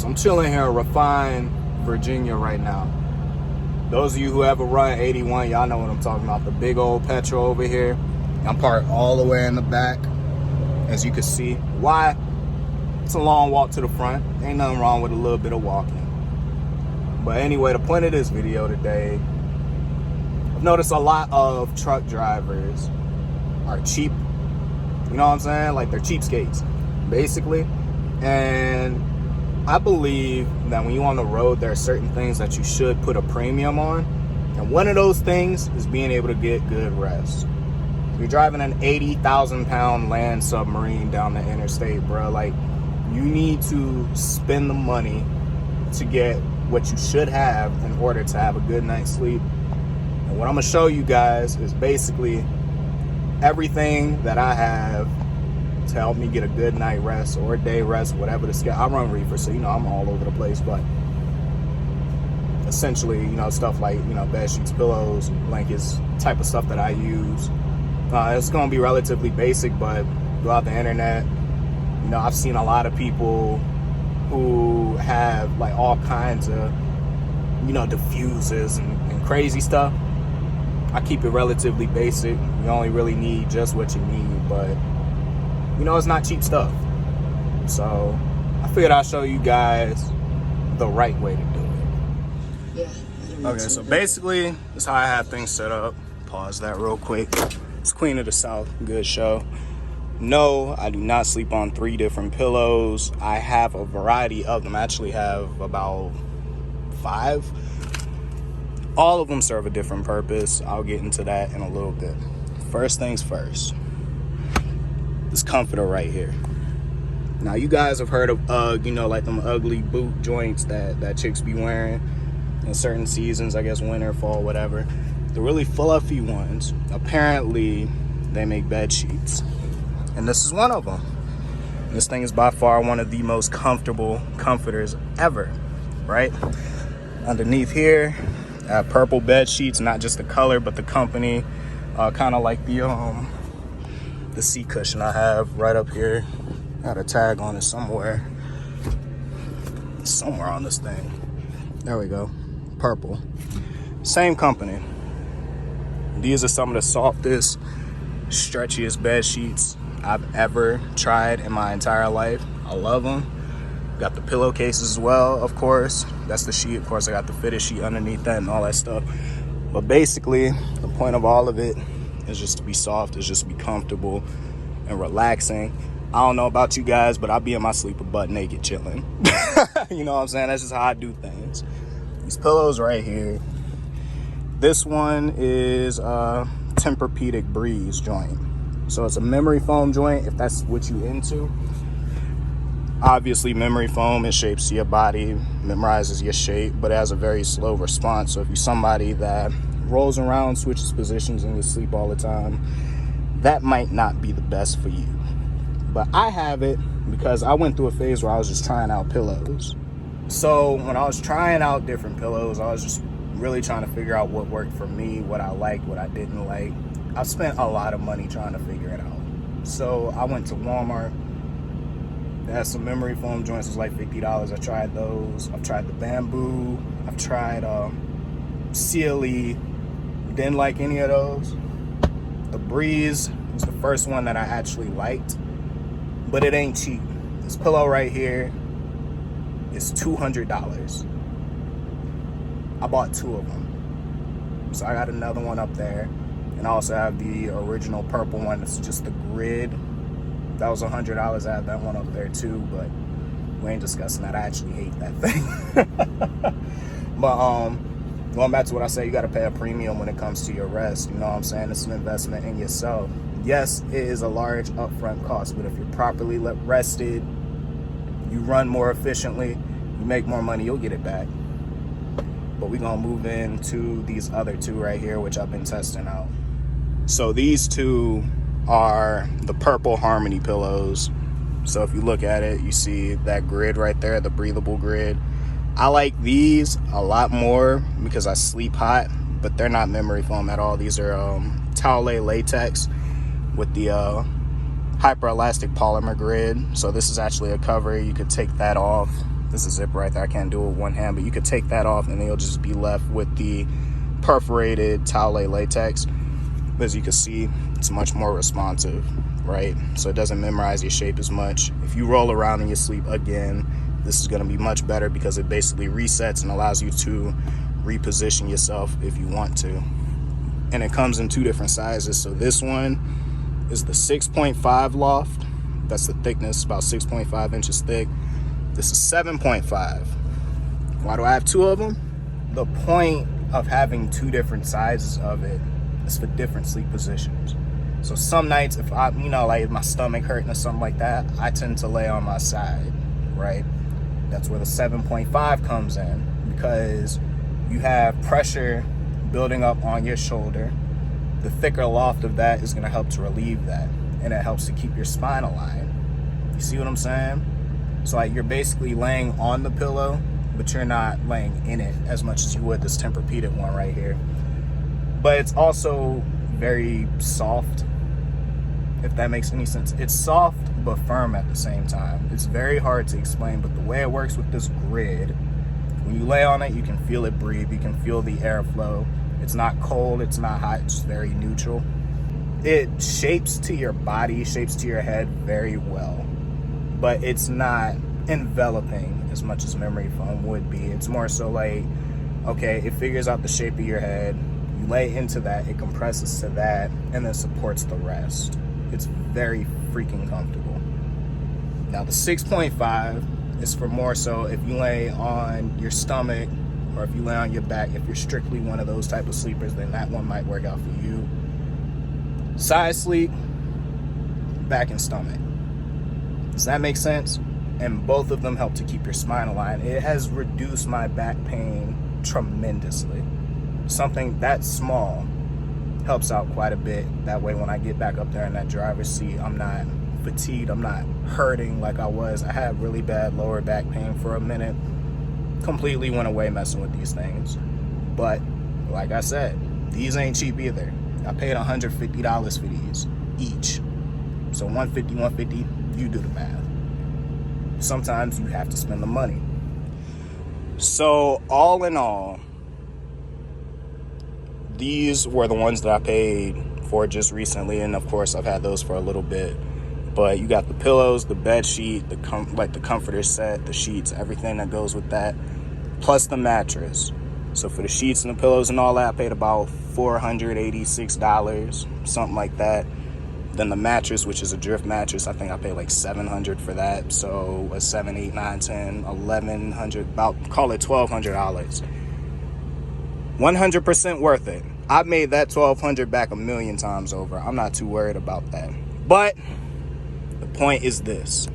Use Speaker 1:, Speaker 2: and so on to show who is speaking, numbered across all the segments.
Speaker 1: So I'm chilling here in Refine, Virginia right now. Those of you who ever run 81, y'all know what I'm talking about. The big old petrol over here. I'm parked all the way in the back, as you can see. Why? It's a long walk to the front. Ain't nothing wrong with a little bit of walking. But anyway, the point of this video today, I've noticed a lot of truck drivers are cheap. You know what I'm saying? Like, they're cheapskates, basically. And I believe that when you're on the road, there are certain things that you should put a premium on. And one of those things is being able to get good rest. If you're driving an 80,000-pound land submarine down the interstate, bro, like, you need to spend the money to get what you should have in order to have a good night's sleep. And what I'm going to show you guys is basically everything that I have to help me get a good night rest or a day rest, whatever the schedule. I run reefer, so, you know, I'm all over the place, but essentially, you know, stuff like, you know, bed sheets, pillows, blankets, type of stuff that I use. It's going to be relatively basic, but throughout the internet, you know, I've seen a lot of people who have like all kinds of, you know, diffusers and crazy stuff. I keep it relatively basic. You only really need just what you need, but you know, it's not cheap stuff. So I figured I'll show you guys the right way to do it. Yeah. Okay, so basically, this is how I have things set up. Pause that real quick. It's Queen of the South, good show. No, I do not sleep on 3 different pillows. I have a variety of them. I actually have about 5. All of them serve a different purpose. I'll get into that in a little bit. First things first. This comforter right here. Now, you guys have heard of UGG, you know, like them ugly boot joints that chicks be wearing in certain seasons, I guess winter, fall, whatever. The really fluffy ones, apparently they make bed sheets. And this is one of them. This thing is by far one of the most comfortable comforters ever, right? Underneath here, I have purple bed sheets, not just the color, but the company. Kind of like the seat cushion I have right up here. Got a tag on it somewhere on this thing. There we go. Purple. Same company. These are some of the softest, stretchiest bed sheets I've ever tried in my entire life. I love them. Got the pillowcase as well, of course. That's the sheet. Of course, I got the fitted sheet underneath that and all that stuff. But basically, the point of all of it is just to be soft, is just to be comfortable and relaxing. I don't know about you guys, but I'll be in my sleeper butt naked chilling. You know what I'm saying? That's just how I do things. These pillows right here. This one is a Tempur-Pedic Breeze joint. So it's a memory foam joint, if that's what you into. Obviously, memory foam, it shapes your body, memorizes your shape, but it has a very slow response. So if you're somebody that rolls around, switches positions in your sleep all the time, that might not be the best for you. But I have it because I went through a phase where I was just trying out pillows. So when I was trying out different pillows, I was just really trying to figure out what worked for me, what I liked, what I didn't like. I spent a lot of money trying to figure it out. So I went to Walmart. They had some memory foam joints. It was like $50. I tried those. I've tried the bamboo. I've tried Sealy. Didn't like any of those. The Breeze was the first one that I actually liked, but it ain't cheap. This pillow right here is $200. I bought 2 of them. So I got another one up there. And I also have the original purple one. It's just the grid. That was $100. I have that one up there too, but we ain't discussing that. I actually hate that thing. But going back to what I said, you got to pay a premium when it comes to your rest. You know what I'm saying? It's an investment in yourself. Yes, it is a large upfront cost, but if you're properly rested, you run more efficiently, you make more money, you'll get it back. But we're going to move into these other 2 right here, which I've been testing out. So these 2 are the purple Harmony pillows. So if you look at it, you see that grid right there, the breathable grid. I like these a lot more because I sleep hot, but they're not memory foam at all. These are Towelay latex with the hyper elastic polymer grid. So this is actually a cover. You could take that off, There's a zip right there. I can't do it with one hand, but you could take that off and then you'll just be left with the perforated towel latex. As you can see, it's much more responsive, right? So it doesn't memorize your shape as much. If you roll around in your sleep again, this is going to be much better because it basically resets and allows you to reposition yourself if you want to. And it comes in 2 different sizes. So this one is the 6.5 loft. That's the thickness, about 6.5 inches thick. This is 7.5. Why do I have 2 of them? The point of having 2 different sizes of it is for different sleep positions. So some nights, if I, like if my stomach hurting or something like that, I tend to lay on my side, right? That's where the 7.5 comes in, because you have pressure building up on your shoulder. The thicker loft of that is going to help to relieve that, and it helps to keep your spine aligned. You see what I'm saying? So like you're basically laying on the pillow, but you're not laying in it as much as you would this Tempur-Pedic one right here. But it's also very soft, if that makes any sense. It's soft but firm at the same time. It's very hard to explain, but the way it works with this grid, when you lay on it, you can feel it breathe, you can feel the airflow. It's not cold, it's not hot, it's very neutral. It shapes to your body, shapes to your head very well, but it's not enveloping as much as memory foam would be. It's more so like, okay, it figures out the shape of your head, you lay into that, it compresses to that, and then supports the rest. It's very freaking comfortable. Now the 6.5 is for more so if you lay on your stomach or if you lay on your back. If you're strictly one of those type of sleepers, then that one might work out for you. Side sleep, back and stomach. Does that make sense? And both of them help to keep your spine aligned. It has reduced my back pain tremendously. Something that small helps out quite a bit. That way when I get back up there in that driver's seat, I'm not fatigued, I'm not hurting like I was. I had really bad lower back pain for a minute. Completely went away messing with these things. But like I said, these ain't cheap either. I paid $150 for these each. So $150, you do the math. Sometimes you have to spend the money. So all in all, these were the ones that I paid for just recently, and of course I've had those for a little bit. But you got the pillows, the bed sheet, the comforter set, the sheets, everything that goes with that, plus the mattress. So for the sheets and the pillows and all that, I paid about $486, something like that. Then the mattress, which is a drift mattress, I think I paid like $700 for that. So a $7, $8, $9, $10, $1,100, about call it $1,200. 100% worth it. I made that $1,200 back a million times over. I'm not too worried about that. But the point is this: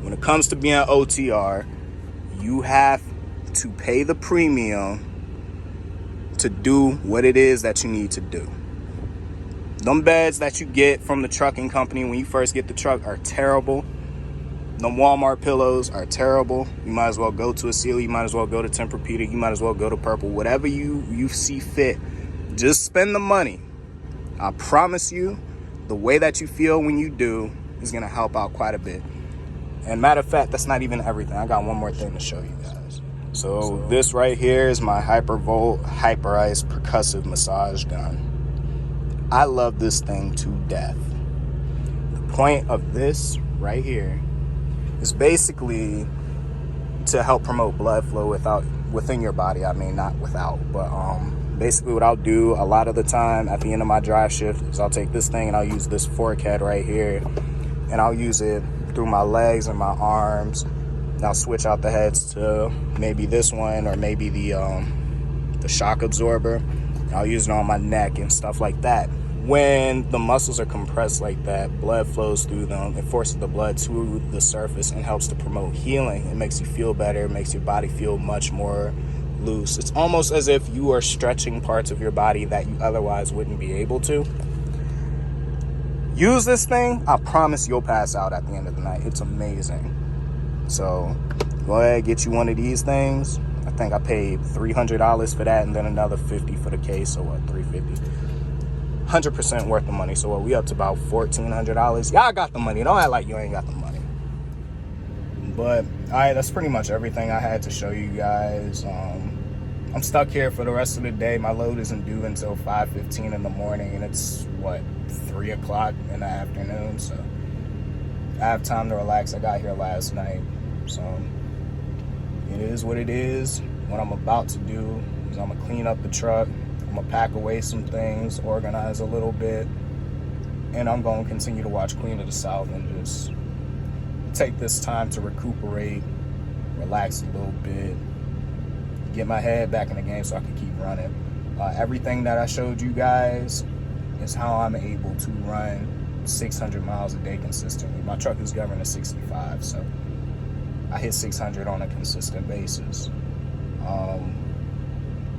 Speaker 1: when it comes to being OTR, you have to pay the premium to do what it is that you need to do. Them beds that you get from the trucking company when you first get the truck are terrible. Them Walmart pillows are terrible. You might as well go to a Sealy, you might as well go to Tempur-Pedic, you might as well go to Purple, whatever you see fit. Just spend the money. I promise you, the way that you feel when you do is going to help out quite a bit. And matter of fact, that's not even everything. I got one more thing to show you guys. So this right here is my Hypervolt Hyperized percussive massage gun. I love this thing to death. The point of this right here is basically to help promote blood flow within your body. I mean, not without, but basically what I'll do a lot of the time at the end of my drive shift is I'll take this thing and I'll use this fork head right here, and I'll use it through my legs and my arms. And I'll switch out the heads to maybe this one or maybe the shock absorber. I'll use it on my neck and stuff like that. When the muscles are compressed like that, blood flows through them. It forces the blood to the surface and helps to promote healing. It makes you feel better. It makes your body feel much more loose. It's almost as if you are stretching parts of your body that you otherwise wouldn't be able to. Use this thing. I promise you'll pass out at the end of the night. It's amazing. So go ahead, get you one of these things. I think I paid $300 for that, and then another $50 for the case. So what, $350? 100% worth the money. So what, we up to about $1,400. Y'all got the money. Don't act like you ain't got the money. But all right, that's pretty much everything I had to show you guys. I'm stuck here for the rest of the day. My load isn't due until 5:15 in the morning, and it's what, 3 o'clock in the afternoon, so I have time to relax. I got here last night, so it is what it is. What I'm about to do is I'm gonna clean up the truck, I'm gonna pack away some things, organize a little bit, and I'm gonna continue to watch Queen of the South and just take this time to recuperate, relax a little bit, get my head back in the game so I can keep running. Everything that I showed you guys is how I'm able to run 600 miles a day consistently. My truck is governed to 65, so I hit 600 on a consistent basis.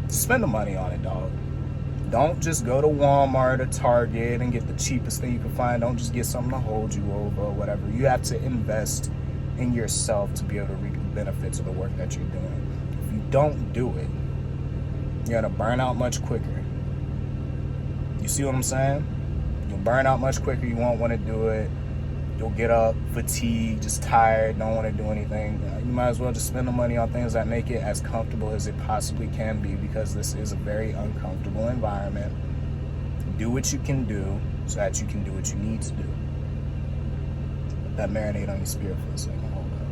Speaker 1: Spend the money on it, dog. Don't just go to Walmart or Target and get the cheapest thing you can find. Don't just get something to hold you over or whatever. You have to invest in yourself to be able to reap the benefits of the work that you're doing. If you don't do it, you're gonna burn out much quicker. You see what I'm saying? You'll burn out much quicker. You won't want to do it. You'll get up fatigued, just tired, don't want to do anything. You might as well just spend the money on things that make it as comfortable as it possibly can be, because this is a very uncomfortable environment. Do what you can do so that you can do what you need to do. Let that marinate on your spirit for a second. Hold up.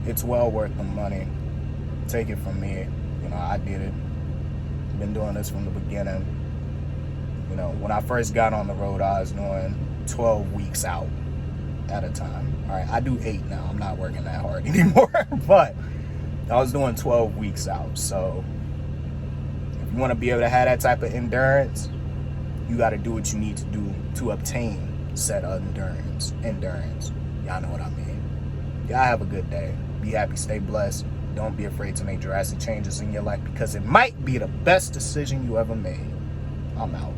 Speaker 1: It's well worth the money. Take it from me. You know, I did it. Been doing this from the beginning. You know, when I first got on the road, I was doing 12 weeks out at a time. All right, I do 8 now. I'm not working that hard anymore, but I was doing 12 weeks out. So if you want to be able to have that type of endurance, you got to do what you need to do to obtain said endurance. Y'all know what I mean. Y'all have a good day. Be happy, stay blessed. Don't be afraid to make drastic changes in your life, because it might be the best decision you ever made. I'm out.